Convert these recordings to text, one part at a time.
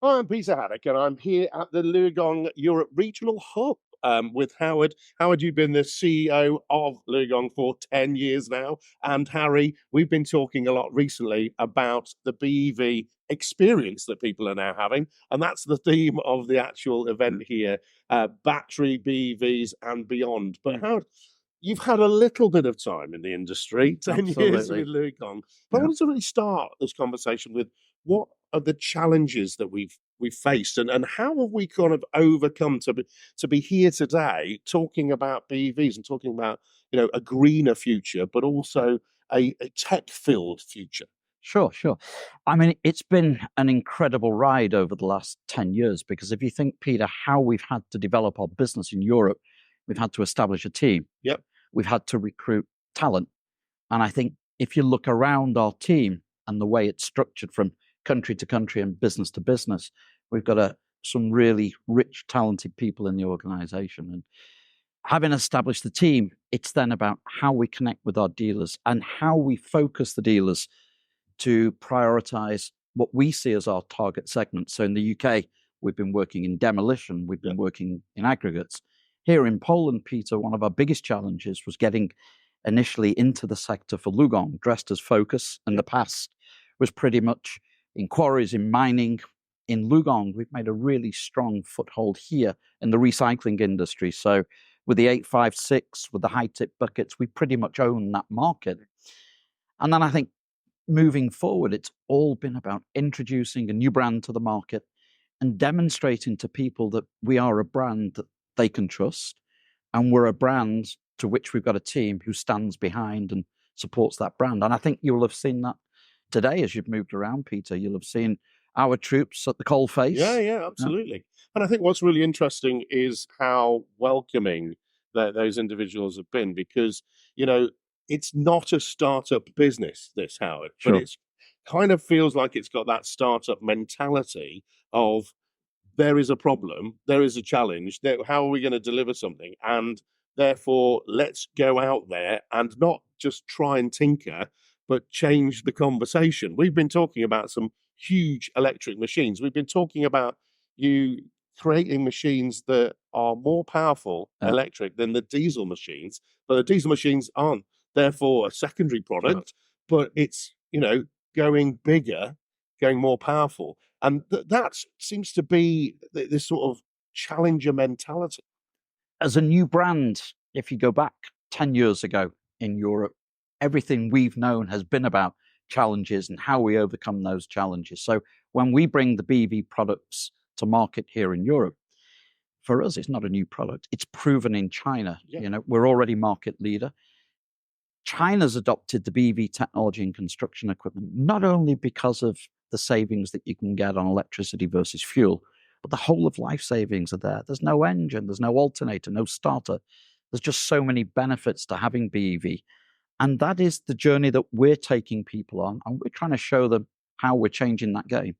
I'm Peter Haddock, and I'm here at the LiuGong Europe Regional Hub with Howard. Howard, you've been the CEO of LiuGong for 10 years now. And Harry, we've been talking a lot recently about the BEV experience that people are now having. And that's the theme of the actual event here, battery BEVs and beyond. But Howard, you've had a little bit of time in the industry, 10 years with Absolutely. LiuGong. But I Yeah. wanted to really start this conversation with what are the challenges that we've faced, and how have we kind of overcome to be here today talking about BEVs and talking about a greener future, but also a tech-filled future? Sure, sure. I mean, it's been an incredible ride over the last 10 years because if you think, Peter, how we've had to develop our business in Europe, we've had to establish a team, Yep. we've had to recruit talent. And I think if you look around our team and the way it's structured from country to country and business to business, we've got some really rich, talented people in the organization. And having established the team, it's then about how we connect with our dealers and how we focus the dealers to prioritize what we see as our target segment. So in the UK, we've been working in demolition, we've been working in aggregates. Here in Poland, Peter, one of our biggest challenges was getting initially into the sector for LiuGong, dressed as Focus. In the past was pretty much in quarries, in mining. In LiuGong, we've made a really strong foothold here in the recycling industry. So with the 856, with the high tip buckets, we pretty much own that market. And then I think moving forward, it's all been about introducing a new brand to the market and demonstrating to people that we are a brand that they can trust. And we're a brand to which we've got a team who stands behind and supports that brand. And I think you'll have seen that today as you've moved around, Peter. You'll have seen our troops at the Yeah, coalface. yeah, absolutely. And I think what's really interesting is how welcoming those individuals have been, because it's not a startup business, this, Howard, but Sure. it's kind of feels like it's got that startup mentality of there is a problem, there is a challenge, how are we going to deliver something? And therefore, let's go out there and not just try and tinker, but change the conversation. We've been talking about some huge electric machines. We've been talking about you creating machines that are more powerful Yeah, electric than the diesel machines, but the diesel machines aren't therefore a secondary sure. product, but it's, going bigger, going more powerful. And that seems to be this sort of challenger mentality. As a new brand, if you go back 10 years ago in Europe, everything we've known has been about challenges and how we overcome those challenges. So when we bring the BV products to market here in Europe, for us, it's not a new product. It's proven in China. Yeah. We're already market leader. China's adopted the BV technology in construction equipment, not only because of the savings that you can get on electricity versus fuel, but the whole of life savings are there. There's no engine, there's no alternator, no starter. There's just so many benefits to having BEV. And that is the journey that we're taking people on. And we're trying to show them how we're changing that game.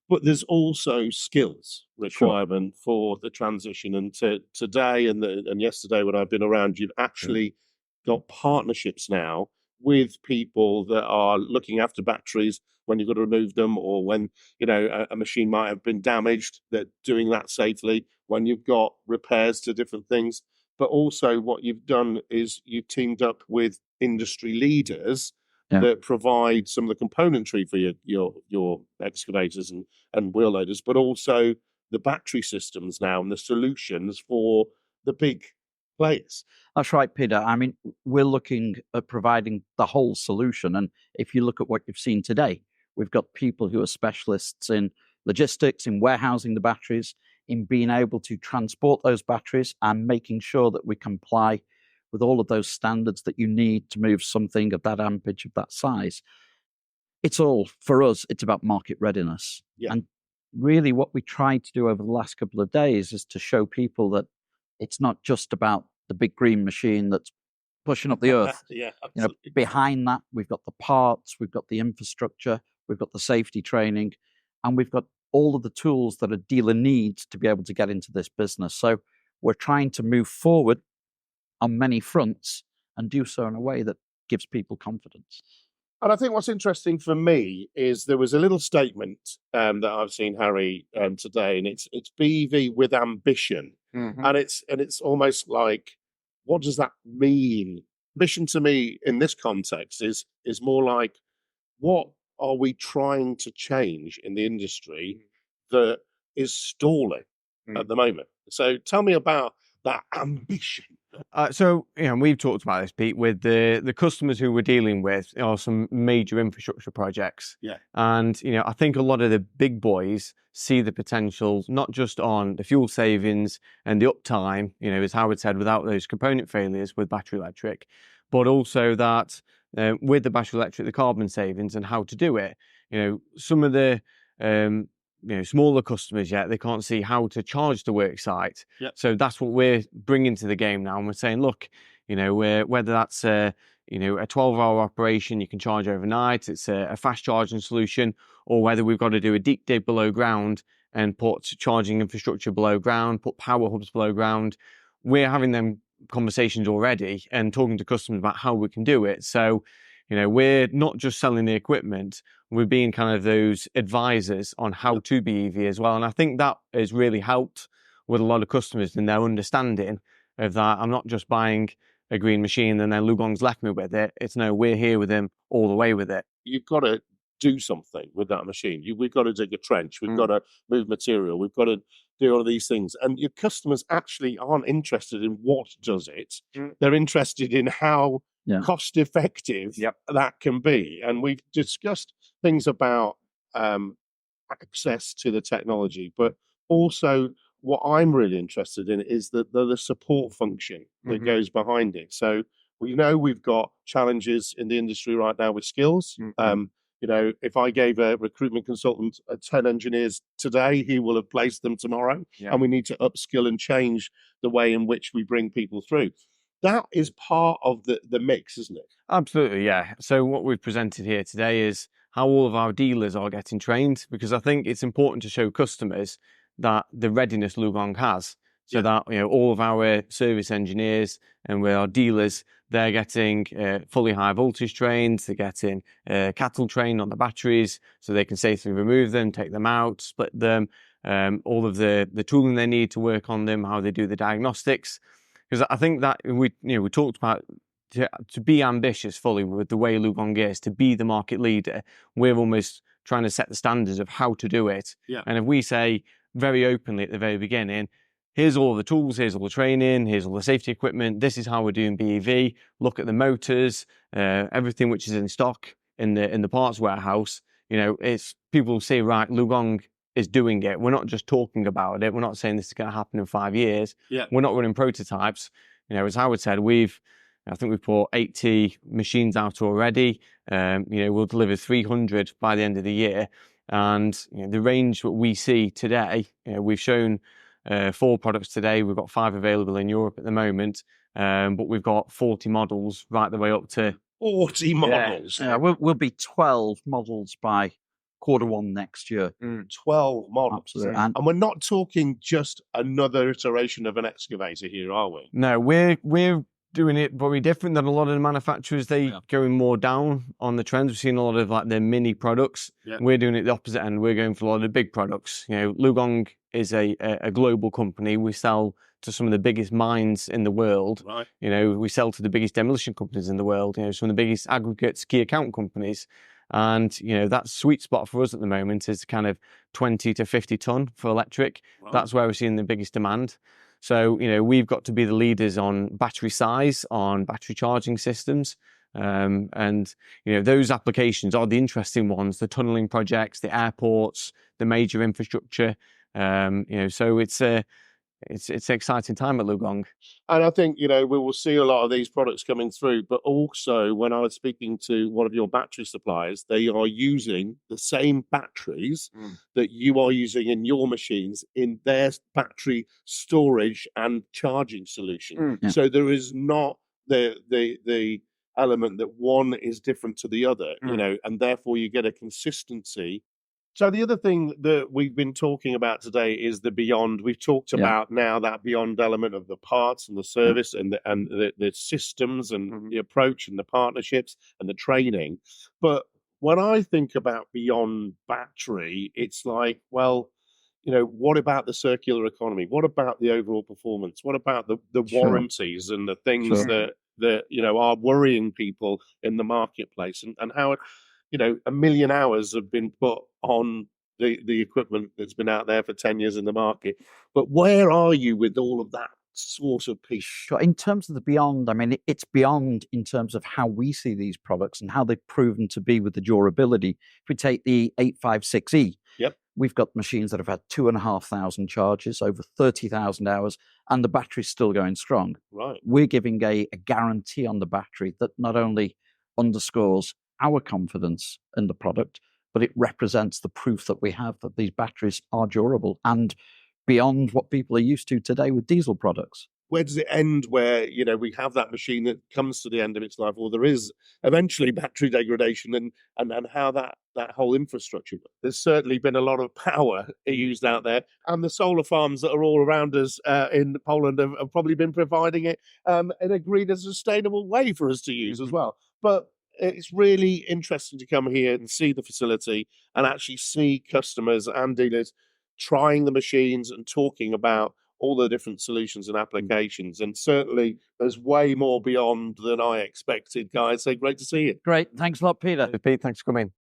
But there's also skills Sure. requirement for the transition. And today and yesterday, when I've been around, you've actually got partnerships now with people that are looking after batteries when you've got to remove them, or when a machine might have been damaged. They're doing that safely. When you've got repairs to different things, but also what you've done is you've teamed up with industry leaders Yeah. that provide some of the componentry for your excavators and wheel loaders, but also the battery systems now and the solutions for the big players. That's right, Peter. I mean, we're looking at providing the whole solution. And if you look at what you've seen today, we've got people who are specialists in logistics, in warehousing the batteries, in being able to transport those batteries and making sure that we comply with all of those standards that you need to move something of that ampage, of that size. It's all, for us, it's about market readiness. Yeah. And really what we tried to do over the last couple of days is to show people that it's not just about the big green machine that's pushing up the earth. Yeah, absolutely. Behind that, we've got the parts, we've got the infrastructure, we've got the safety training, and we've got all of the tools that a dealer needs to be able to get into this business. So we're trying to move forward on many fronts and do so in a way that gives people confidence. And I think what's interesting for me is there was a little statement that I've seen, Harry, today, and it's BEV with ambition, and it's almost like, what does that mean? Ambition to me in this context is more like, what are we trying to change in the industry that is stalling at the moment? So tell me about that ambition. So, we've talked about this, Pete, with the customers who we're dealing with are some major infrastructure projects. Yeah. And, I think a lot of the big boys see the potential, not just on the fuel savings and the uptime, as Howard said, without those component failures with battery electric, but also that with the battery electric, the carbon savings and how to do it. Some of the smaller customers yet, they can't see how to charge the work site. Yep. So that's what we're bringing to the game now. And we're saying, look, whether that's a 12-hour operation, you can charge overnight, it's a fast charging solution, or whether we've got to do a deep dig below ground and put charging infrastructure below ground, put power hubs below ground. We're having them conversations already and talking to customers about how we can do it. So, we're not just selling the equipment, we're being kind of those advisors on how to be EV as well. And I think that has really helped with a lot of customers in their understanding of that. I'm not just buying a green machine and then LiuGong's left me with it. It's no, we're here with them all the way with it. You've got to do something with that machine. We've got to dig a trench. We've got to move material. We've got to do all of these things. And your customers actually aren't interested in what does it. They're interested in how cost effective that can be. And we've discussed things about access to the technology, but also what I'm really interested in is the support function that goes behind it. So we know we've got challenges in the industry right now with skills. If I gave a recruitment consultant 10 engineers today, he will have placed them tomorrow. And we need to upskill and change the way in which we bring people through. That is part of the mix, isn't it? Absolutely, yeah. So what we've presented here today is how all of our dealers are getting trained, because I think it's important to show customers that the readiness LiuGong has. So that all of our service engineers and with our dealers, they're getting fully high voltage trained, they're getting cattle trained on the batteries so they can safely remove them, take them out, split them, all of the tooling they need to work on them, how they do the diagnostics. Because I think that we talked about to be ambitious fully with the way LiuGong is, to be the market leader, we're almost trying to set the standards of how to do it. And if we say very openly at the very beginning, here's all the tools, here's all the training, here's all the safety equipment, this is how we're doing BEV, look at the motors, everything which is in stock in the parts warehouse, it's people say, right, LiuGong is doing it. We're not just talking about it. We're not saying this is going to happen in 5 years. We're not running prototypes. As Howard said, I think we've put 80 machines out already. We'll deliver 300 by the end of the year. And the range that we see today, we've shown 4 products today. We've got 5 available in Europe at the moment, but we've got 40 models right the way up to 40 models. Yeah, we'll be 12 models by Q1 next year. 12 models. Absolutely. And we're not talking just another iteration of an excavator here, are we? No, we're doing it very different than a lot of the manufacturers. They going more down on the trends. We've seen a lot of like the mini products. We're doing it the opposite end. We're going for a lot of the big products. LiuGong is a global company. We sell to some of the biggest mines in the world. Right. We sell to the biggest demolition companies in the world. Some of the biggest aggregates key account companies. And, that sweet spot for us at the moment is kind of 20 to 50 ton for electric. Right. That's where we're seeing the biggest demand. So, we've got to be the leaders on battery size, on battery charging systems. And those applications are the interesting ones, the tunneling projects, the airports, the major infrastructure. So it's an exciting time at LiuGong. And I think, we will see a lot of these products coming through, but also when I was speaking to one of your battery suppliers, they are using the same batteries that you are using in your machines in their battery storage and charging solution. So there is not the element that one is different to the other, and therefore you get a consistency So the other thing that we've been talking about today is the beyond. We've talked Yeah. about now that beyond element of the parts and the service and the systems and the approach and the partnerships and the training. But when I think about beyond battery, it's like, well, what about the circular economy? What about the overall performance? What about the Sure. warranties and the things Sure. that are worrying people in the marketplace, and how 1 million hours have been put on the equipment that's been out there for 10 years in the market. But where are you with all of that sort of piece? Sure. In terms of the beyond, I mean, it's beyond in terms of how we see these products and how they've proven to be with the durability. If we take the 856E, Yep. we've got machines that have had 2,500 charges, over 30,000 hours, and the battery's still going strong. Right. We're giving a guarantee on the battery that not only underscores our confidence in the product, but it represents the proof that we have that these batteries are durable and beyond what people are used to today with diesel products. Where does it end where, we have that machine that comes to the end of its life, or there is eventually battery degradation, and how that whole infrastructure? There's certainly been a lot of power used out there, and the solar farms that are all around us in Poland have probably been providing it in a green and sustainable way for us to use as well. But it's really interesting to come here and see the facility and actually see customers and dealers trying the machines and talking about all the different solutions and applications. And certainly there's way more beyond than I expected, guys. So great to see you. Great. Thanks a lot, Peter. Pete, thanks for coming.